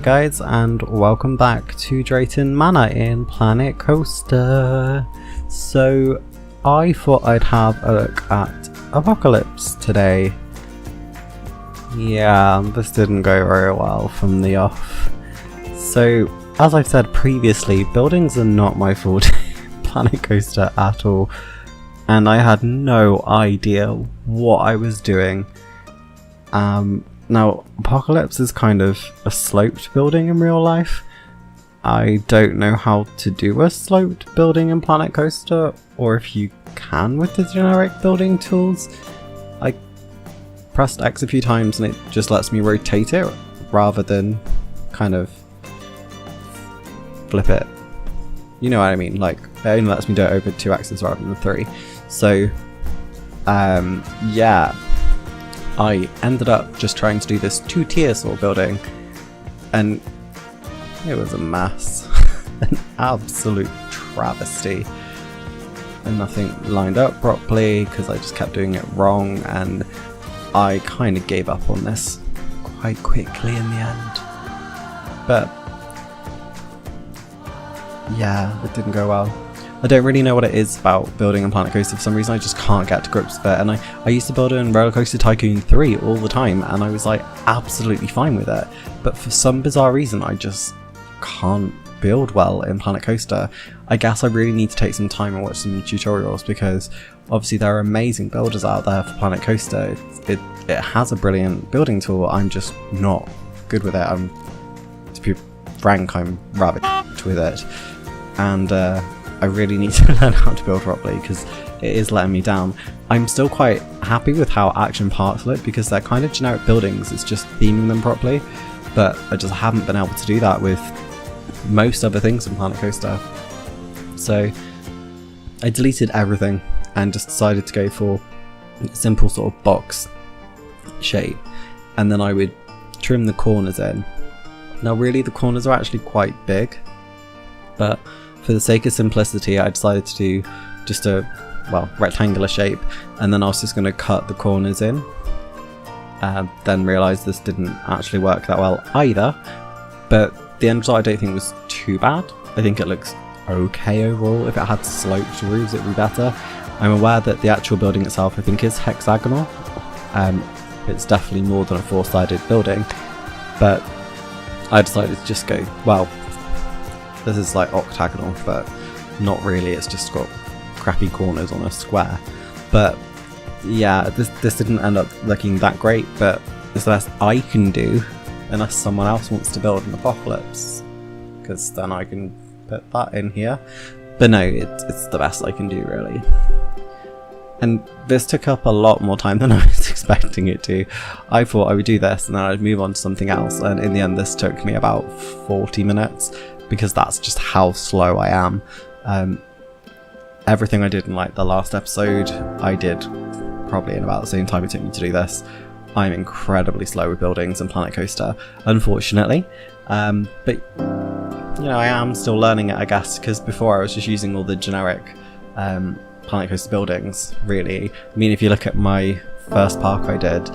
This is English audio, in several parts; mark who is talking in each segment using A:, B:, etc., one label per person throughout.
A: guys, and welcome back to Drayton Manor in Planet Coaster. So I thought I'd have a look at Apocalypse today. Yeah, this didn't go very well from the off. So as I've said previously, buildings are not my forte in Planet Coaster at all, and I had no idea what I was doing. Now, Apocalypse is kind of a sloped building in real life. I don't know how to do a sloped building in Planet Coaster, or if you can with the generic building tools. I pressed X a few times and it just lets me rotate it rather than kind of flip it. You know what I mean? Like, it only lets me do it over 2 axes rather than 3. So, yeah. I ended up just trying to do this 2-tier sort of building, and it was a mess. An absolute travesty. And nothing lined up properly because I just kept doing it wrong, and I kind of gave up on this quite quickly in the end. But yeah, it didn't go well. I don't really know what it is about building in Planet Coaster. For some reason I just can't get to grips with it, and I used to build in Roller Coaster Tycoon 3 all the time, and I was like absolutely fine with it, but for some bizarre reason I just can't build well in Planet Coaster. I guess I really need to take some time and watch some tutorials, because obviously there are amazing builders out there for Planet Coaster. It has a brilliant building tool. I'm just not good with it. To be frank, I'm rather with it, and I really need to learn how to build properly because it is letting me down. I'm still quite happy with how Action Parks look because they're kind of generic buildings, it's just theming them properly, but I just haven't been able to do that with most other things in Planet Coaster. So I deleted everything and just decided to go for a simple sort of box shape, and then I would trim the corners in. Now really the corners are actually quite big, but for the sake of simplicity I decided to do just a, well, rectangular shape, and then I was just going to cut the corners in. Then realised this didn't actually work that well either, but the end result I don't think was too bad. I think it looks okay overall. If it had sloped roofs it would be better. I'm aware that the actual building itself I think is hexagonal. It's definitely more than a 4-sided building, but I decided to just go, well, this is like octagonal, but not really, it's just got crappy corners on a square. But yeah, this didn't end up looking that great, but it's the best I can do unless someone else wants to build an Apocalypse, because then I can put that in here. But no, it's the best I can do really. And this took up a lot more time than I was expecting it to. I thought I would do this and then I'd move on to something else, and in the end this took me about 40 minutes. Because that's just how slow I am. Everything I did in like the last episode, I did probably in about the same time it took me to do this. I'm incredibly slow with buildings in Planet Coaster, unfortunately. But you know, I am still learning it, I guess, because before I was just using all the generic Planet Coaster buildings, really. I mean, if you look at my first park I did,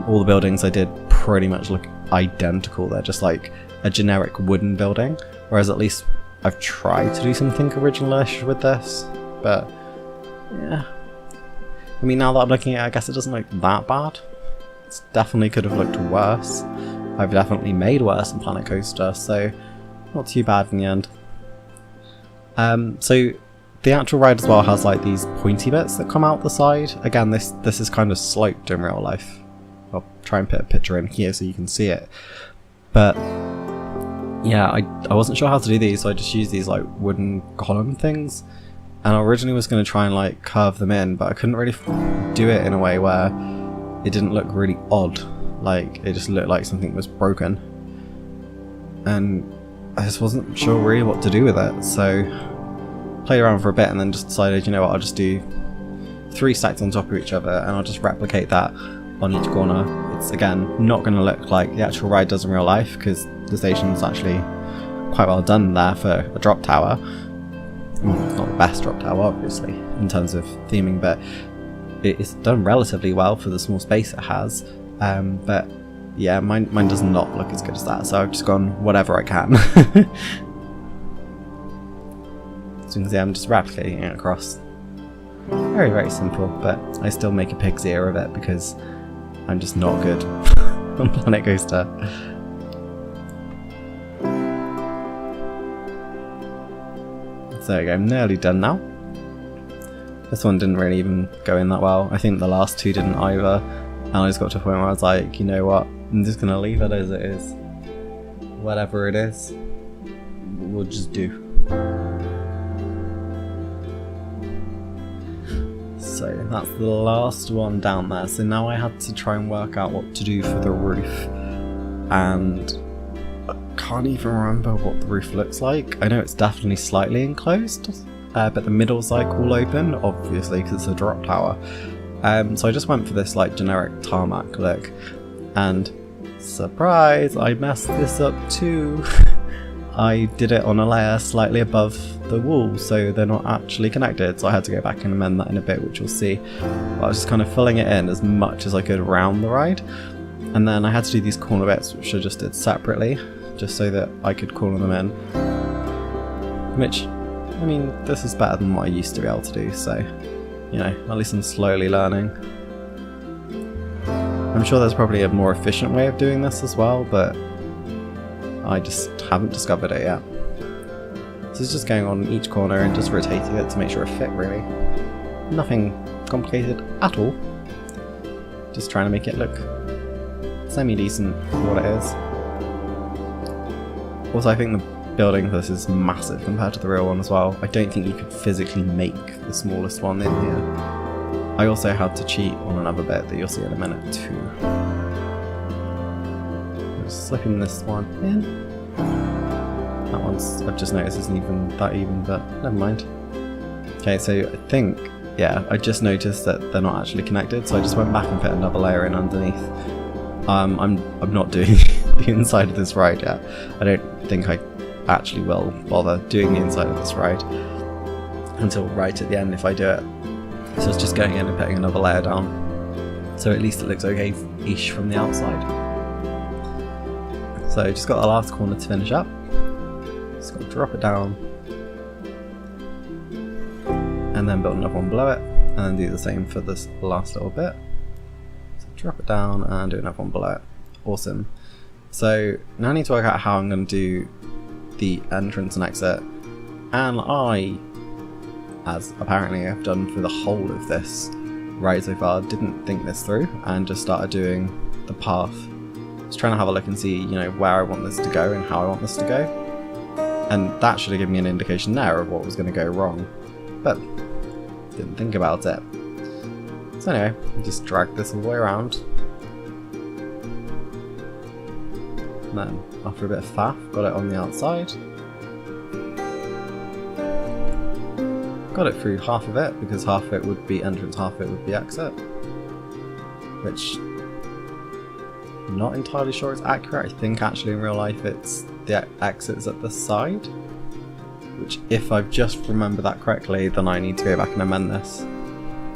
A: all the buildings I did pretty much look identical. They're just like a generic wooden building, whereas at least I've tried to do something original-ish with this. But yeah, I mean, now that I'm looking at it, I guess it doesn't look that bad. It definitely could have looked worse. I've definitely made worse in Planet Coaster, so not too bad in the end. So the actual ride as well has like these pointy bits that come out the side. Again, this is kind of sloped in real life. I'll try and put a picture in here so you can see it. But yeah, I wasn't sure how to do these, so I just used these like wooden column things, and I originally was going to try and like curve them in, but I couldn't really do it in a way where it didn't look really odd. Like, it just looked like something was broken, and I just wasn't sure really what to do with it, so played around for a bit and then just decided, you know what, I'll just do 3 stacks on top of each other and I'll just replicate that on each corner. It's again not going to look like the actual ride does in real life, because the station's actually quite well done there for a drop tower. I mean, it's not the best drop tower obviously in terms of theming, but it's done relatively well for the small space it has. But yeah, mine does not look as good as that, so I've just gone whatever I can. So you can see I'm just replicating it across. Very, very simple, but I still make a pig's ear of it because I'm just not good on Planet Coaster. So there we go, I'm nearly done now. This one didn't really even go in that well. I think the last two didn't either. And I just got to a point where I was like, you know what, I'm just going to leave it as it is. Whatever it is, we'll just do. So that's the last one down there. So now I had to try and work out what to do for the roof. And I can't even remember what the roof looks like. I know it's definitely slightly enclosed, but the middle's like all open, obviously because it's a drop tower. So I just went for this like generic tarmac look, and surprise, I messed this up too. I did it on a layer slightly above the wall, so they're not actually connected, so I had to go back and amend that in a bit, which you'll see. But I was just kind of filling it in as much as I could around the ride, and then I had to do these corner bits, which I just did separately, just so that I could corner them in. Which, I mean, this is better than what I used to be able to do, so, you know, at least I'm slowly learning. I'm sure there's probably a more efficient way of doing this as well, but I just haven't discovered it yet. So it's just going on each corner and just rotating it to make sure it fit, really. Nothing complicated at all. Just trying to make it look semi-decent for what it is. Also, I think the building for this is massive compared to the real one as well. I don't think you could physically make the smallest one in here. I also had to cheat on another bit that you'll see in a minute too. Just slipping this one in. That one's, I've just noticed isn't even that even, but never mind. Okay, so I think, yeah, I just noticed that they're not actually connected, so I just went back and put another layer in underneath. I'm not doing the inside of this ride yet. I don't think I actually will bother doing the inside of this ride until right at the end if I do it. So it's just going in and putting another layer down, so at least it looks okay-ish from the outside. So just got the last corner to finish up. Just got to drop it down, and then build another one below it, and then do the same for this last little bit. So drop it down and do another one below it. Awesome. So now I need to work out how I'm going to do the entrance and exit, and I, as apparently I've done for the whole of this ride so far, didn't think this through and just started doing the path. Just trying to have a look and see, you know, where I want this to go and how I want this to go. And that should have given me an indication there of what was going to go wrong, but didn't think about it. So anyway, I just dragged this all the way around. And then, after a bit of faff, got it on the outside. Got it through half of it, because half of it would be entrance, half of it would be exit. Which, I'm not entirely sure it's accurate. I think actually in real life it's the exits at the side. Which, if I've just remembered that correctly, then I need to go back and amend this.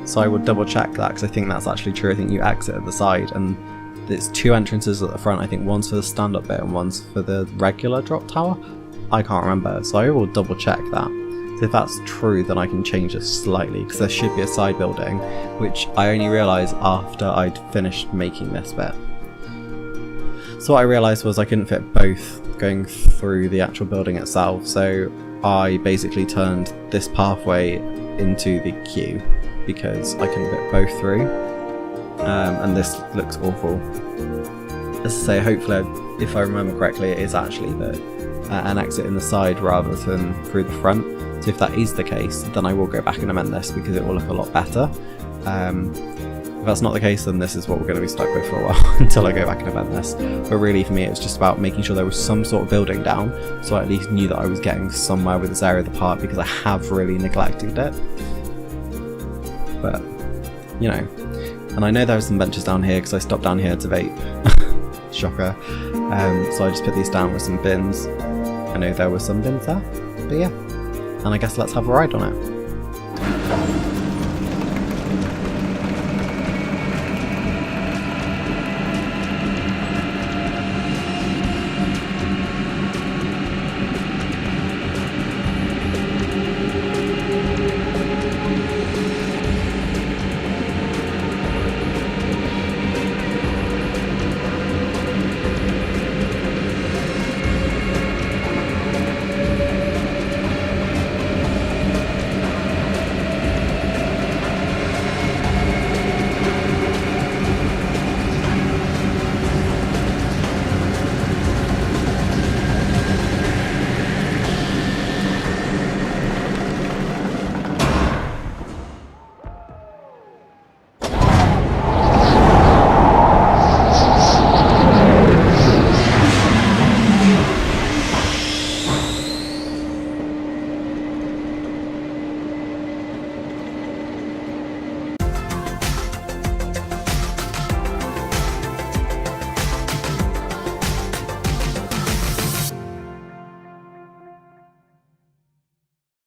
A: So I would double check that, because I think that's actually true. I think you exit at the side, and there's two entrances at the front. I think one's for the stand-up bit and one's for the regular drop tower. I can't remember, so I will double check that. So if that's true, then I can change this slightly, because there should be a side building, which I only realised after I'd finished making this bit. So what I realised was I couldn't fit both going through the actual building itself, so I basically turned this pathway into the queue, because I couldn't fit both through. And this looks awful. As I say, hopefully, if I remember correctly, it is actually an exit in the side rather than through the front. So if that is the case, then I will go back and amend this, because it will look a lot better. If that's not the case, then this is what we're going to be stuck with for a while until I go back and amend this. But really for me, it was just about making sure there was some sort of building down, so I at least knew that I was getting somewhere with this area of the park, because I have really neglected it. But, you know, and I know there are some benches down here because I stopped down here to vape. Shocker. So I just put these down with some bins. I know there were some bins there, but yeah. And I guess let's have a ride on it.